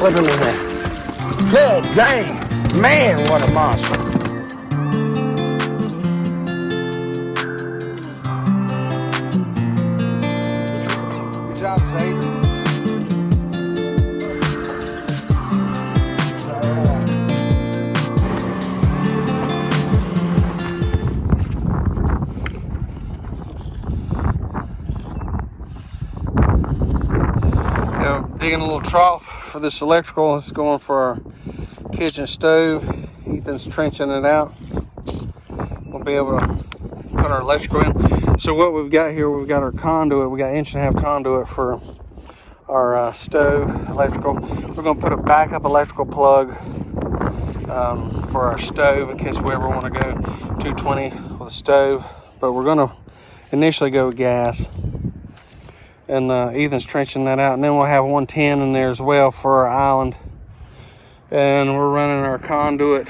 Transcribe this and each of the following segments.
slip him in there. God dang. Man, what a monster. Good job, Xavier. Digging a little trough for this electrical. It's going for our kitchen stove. Ethan's trenching it out. We'll be able to put our electrical in. So what we've got here, we've got our conduit. We got 1.5 inch conduit for our stove electrical. We're going to put a backup electrical plug for our stove in case we ever want to go 220 with a stove. But we're going to initially go with gas. And Ethan's trenching that out, and then we'll have 110 in there as well for our island. And we're running our conduit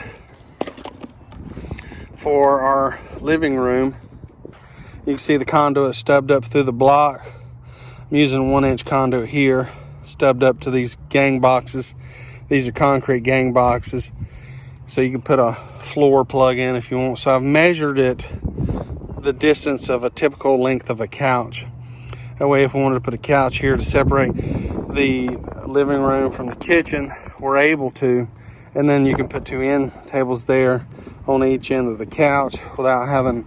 for our living room. You can see the conduit stubbed up through the block. I'm using 1-inch conduit here, stubbed up to these gang boxes. These are concrete gang boxes, so you can put a floor plug in if you want. So I've measured it the distance of a typical length of a couch. That way, if we wanted to put a couch here to separate the living room from the kitchen, we're able to. And then you can put 2 end tables there on each end of the couch without having,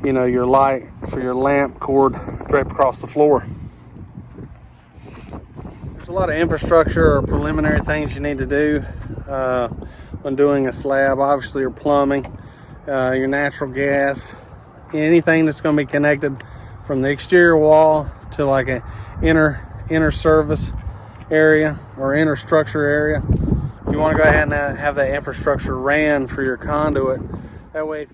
you know, your light for your lamp cord draped across the floor. There's a lot of infrastructure or preliminary things you need to do when doing a slab. Obviously, your plumbing, your natural gas, anything that's going to be connected from the exterior wall to like an inner service area or inner structure area. You want to go ahead and have that infrastructure ran for your conduit. That way, if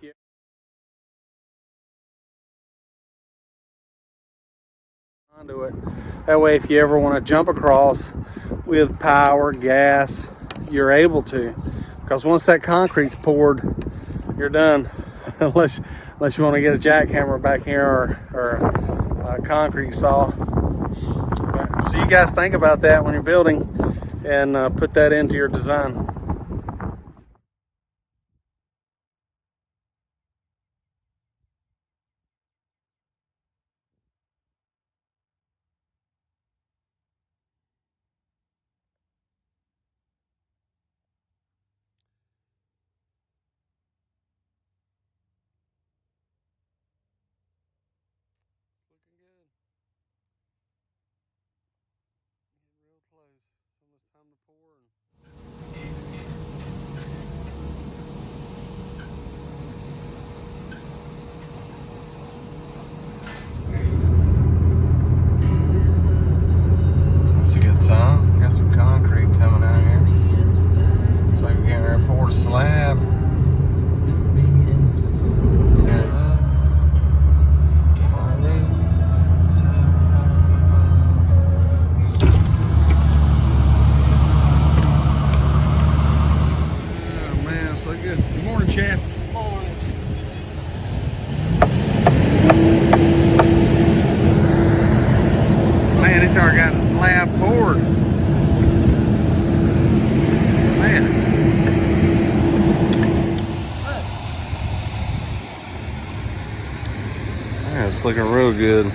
you ever want to jump across with power, gas, you're able to. Because once that concrete's poured, you're done. unless you want to get a jackhammer back here or a concrete saw. So you guys think about that when you're building and put that into your design. Looking good. Getting real close. It's almost time to pour. That's a good sign. Got some concrete coming out here. Looks like we're getting ready to pour the slab. Chef. Man, this already got the slab poured. Man. Man, it's looking real good.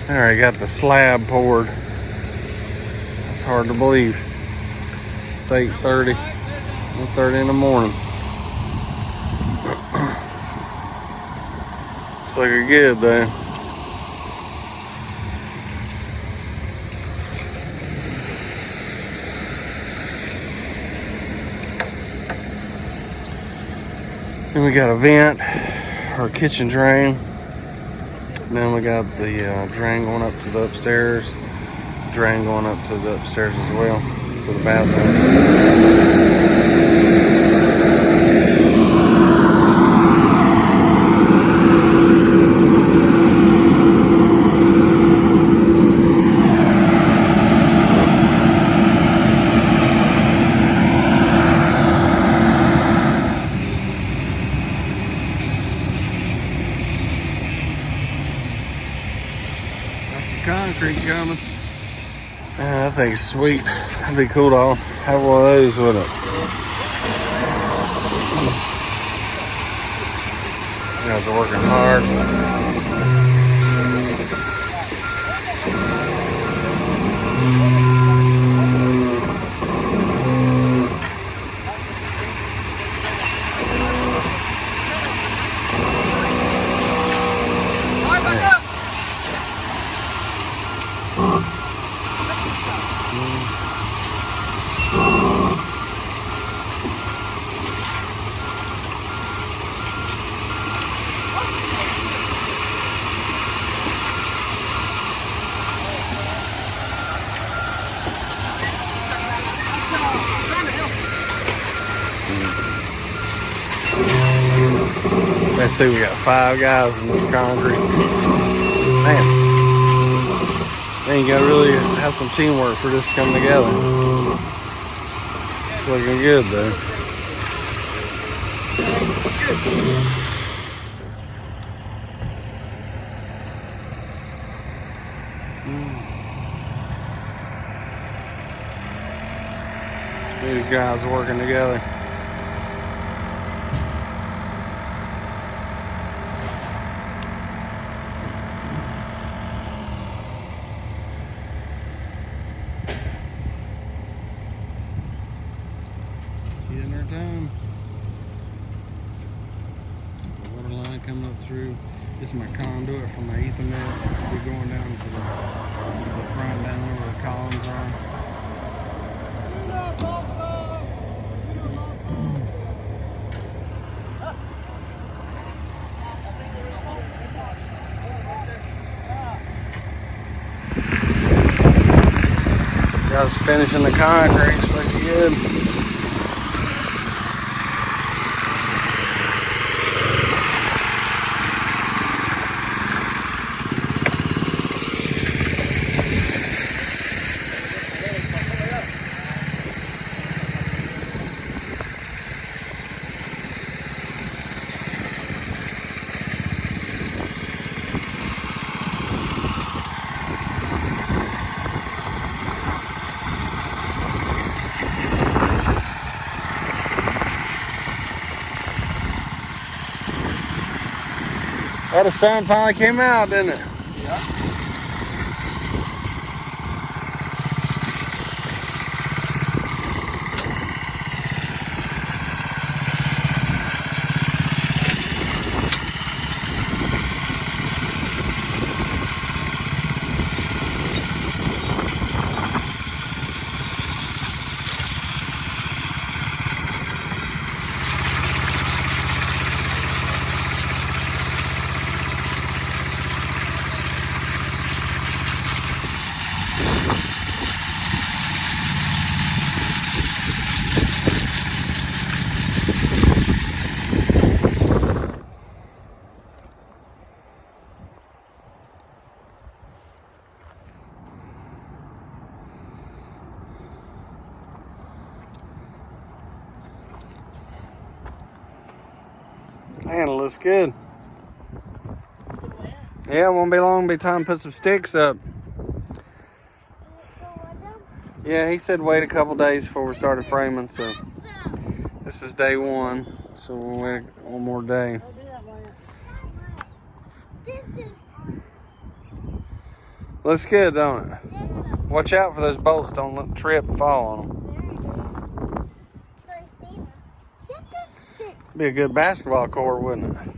I already got the slab poured. That's hard to believe. It's 8:30. 1:30 in the morning. Looks like you're good though. Then we got a vent or a kitchen drain. And then we got the drain going up to the upstairs. Drain going up to the upstairs as well, to the bathroom. Concrete coming. I think it's sweet. That'd be cool to have one of those with it. You guys are working hard. Let's see, we got 5 guys in this concrete. Man, you gotta really have some teamwork for this to come together. It's looking good though. These guys are working together. Getting her done. The water line coming up through. This is my conduit for my Ethernet. We're going down to the front down where the columns are. Guys finishing the concrete. It's looking good. Well, the sun finally came out, didn't it? Yeah. Man, it looks good. Yeah, it won't be long. It'll be time to put some sticks up. Yeah, he said wait a couple days before we started framing, so this is day 1, so we'll wait one more day. Looks good, don't it? Watch out for those bolts. Don't let them trip and fall on them. Be a good basketball court, wouldn't it?